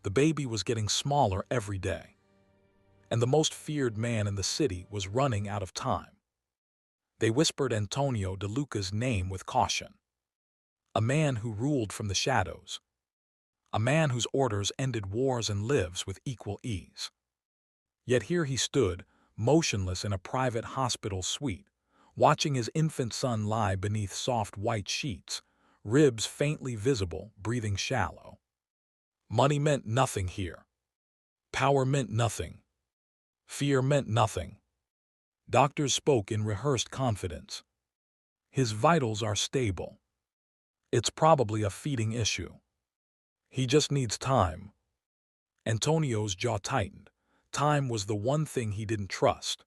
The baby was getting smaller every day, and the most feared man in the city was running out of time. They whispered Antonio de Luca's name with caution. A man who ruled from the shadows. A man whose orders ended wars and lives with equal ease. Yet here he stood, motionless in a private hospital suite, watching his infant son lie beneath soft white sheets, ribs faintly visible, breathing shallow. Money meant nothing here. Power meant nothing. Fear meant nothing. Doctors spoke in rehearsed confidence. His vitals are stable. It's probably a feeding issue. He just needs time. Antonio's jaw tightened. Time was the one thing he didn't trust.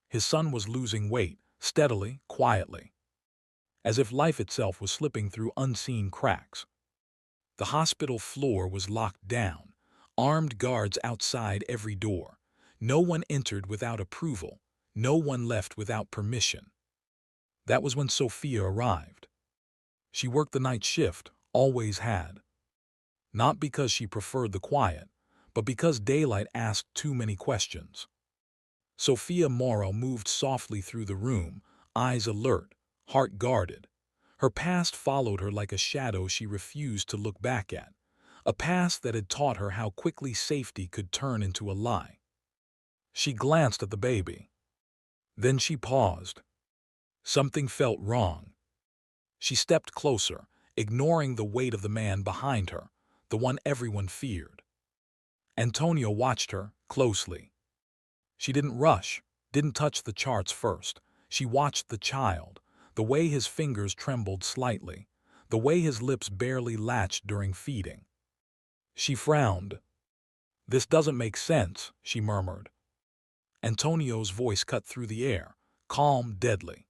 His son was losing weight, steadily, quietly, as if life itself was slipping through unseen cracks. The hospital floor was locked down, armed guards outside every door. No one entered without approval, no one left without permission. That was when Sophia arrived. She worked the night shift, always had. Not because she preferred the quiet, but because daylight asked too many questions. Sophia Morrow moved softly through the room, eyes alert, heart guarded. Her past followed her like a shadow she refused to look back at, a past that had taught her how quickly safety could turn into a lie. She glanced at the baby. Then she paused. Something felt wrong. She stepped closer, ignoring the weight of the man behind her, the one everyone feared. Antonio watched her closely. She didn't rush, didn't touch the charts first. She watched the child, the way his fingers trembled slightly, the way his lips barely latched during feeding. She frowned. "This doesn't make sense," she murmured. Antonio's voice cut through the air, calm, deadly.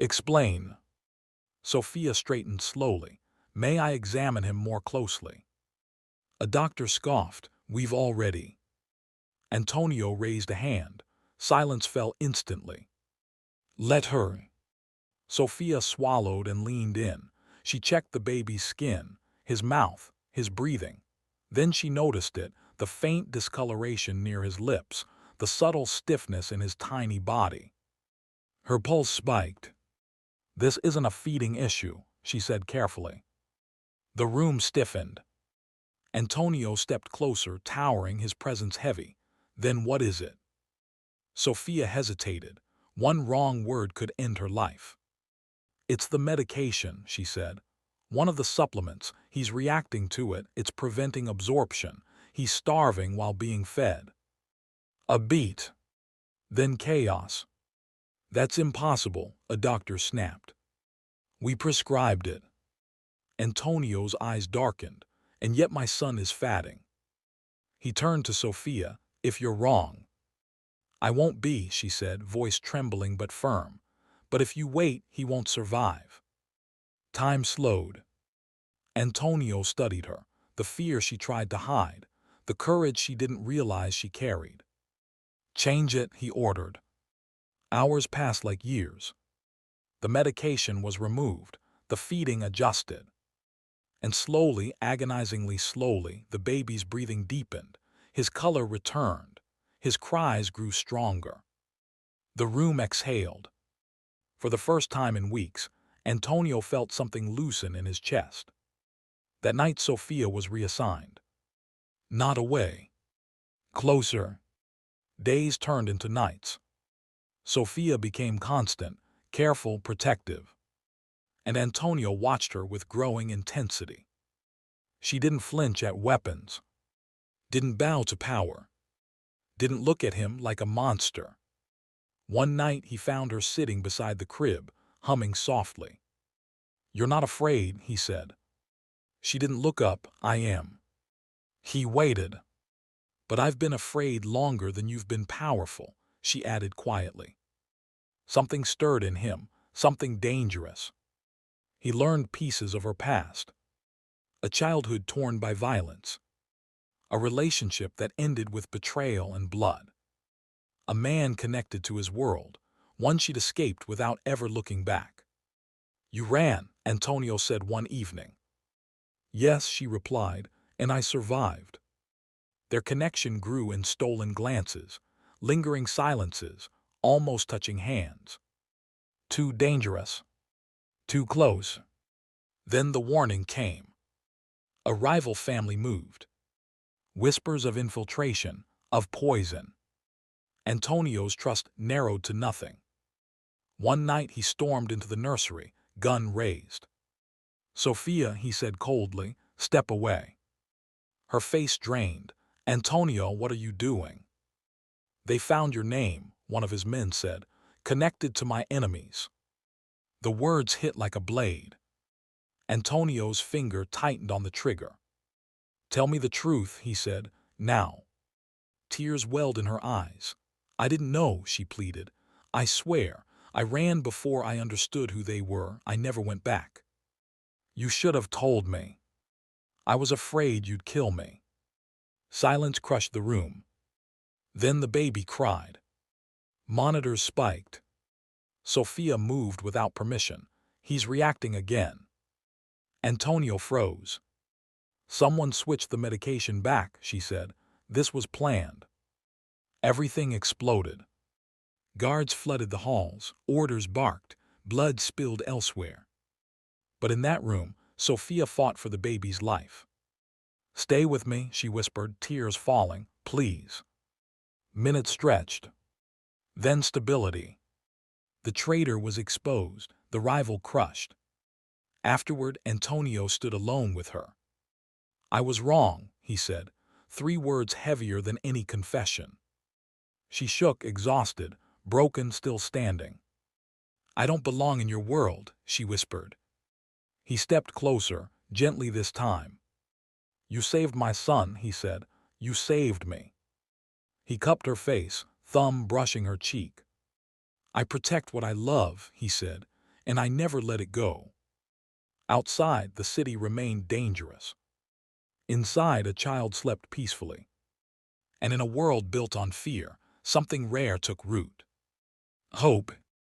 "Explain." Sophia straightened slowly. "May I examine him more closely?" A doctor scoffed. "We've already." Antonio raised a hand. Silence fell instantly. "Let her." Sophia swallowed and leaned in. She checked the baby's skin, his mouth, his breathing. Then she noticed it, the faint discoloration near his lips, the subtle stiffness in his tiny body. Her pulse spiked. "This isn't a feeding issue," she said carefully. The room stiffened. Antonio stepped closer, towering, his presence heavy. "Then what is it?" Sophia hesitated. One wrong word could end her life. "It's the medication," she said. "One of the supplements. He's reacting to it. It's preventing absorption. He's starving while being fed." A beat. Then chaos. "That's impossible," a doctor snapped. "We prescribed it." Antonio's eyes darkened. "And yet my son is fatting." He turned to Sophia. "If you're wrong." "I won't be," she said, voice trembling but firm. "But if you wait, he won't survive." Time slowed. Antonio studied her, the fear she tried to hide, the courage she didn't realize she carried. "Change it," he ordered. Hours passed like years. The medication was removed, the feeding adjusted. And slowly, agonizingly slowly, the baby's breathing deepened. His color returned. His cries grew stronger. The room exhaled. For the first time in weeks, Antonio felt something loosen in his chest. That night Sophia was reassigned. Not away. Closer. Days turned into nights. Sophia became constant, careful, protective. And Antonio watched her with growing intensity. She didn't flinch at weapons. Didn't bow to power. Didn't look at him like a monster. One night he found her sitting beside the crib, humming softly. "You're not afraid," he said. She didn't look up. "I am." He waited. "But I've been afraid longer than you've been powerful," she added quietly. Something stirred in him, something dangerous. He learned pieces of her past. A childhood torn by violence. A relationship that ended with betrayal and blood. A man connected to his world, one she'd escaped without ever looking back. "You ran," Antonio said one evening. "Yes," she replied, "and I survived." Their connection grew in stolen glances, lingering silences, almost touching hands. Too dangerous. Too close. Then the warning came. A rival family moved. Whispers of infiltration, of poison. Antonio's trust narrowed to nothing. One night he stormed into the nursery, gun raised. "Sophia," he said coldly, "step away." Her face drained. "Antonio, what are you doing?" "They found your name," one of his men said, "connected to my enemies." The words hit like a blade. Antonio's finger tightened on the trigger. "Tell me the truth," he said, "now." Tears welled in her eyes. "I didn't know," she pleaded. "I swear, I ran before I understood who they were. I never went back." "You should have told me. I was afraid you'd kill me." Silence crushed the room. Then the baby cried. Monitors spiked. Sophia moved without permission. "He's reacting again." Antonio froze. "Someone switched the medication back," she said. "This was planned." Everything exploded. Guards flooded the halls, orders barked, blood spilled elsewhere. But in that room, Sophia fought for the baby's life. "Stay with me," she whispered, tears falling. "Please." Minutes stretched. Then stability. The traitor was exposed, the rival crushed. Afterward, Antonio stood alone with her. "I was wrong," he said, 3 words heavier than any confession. She shook, exhausted, broken, still standing. "I don't belong in your world," she whispered. He stepped closer, gently this time. "You saved my son," he said. "You saved me." He cupped her face, thumb brushing her cheek. "I protect what I love," he said, "and I never let it go." Outside, the city remained dangerous. Inside, a child slept peacefully. And in a world built on fear, something rare took root. Hope.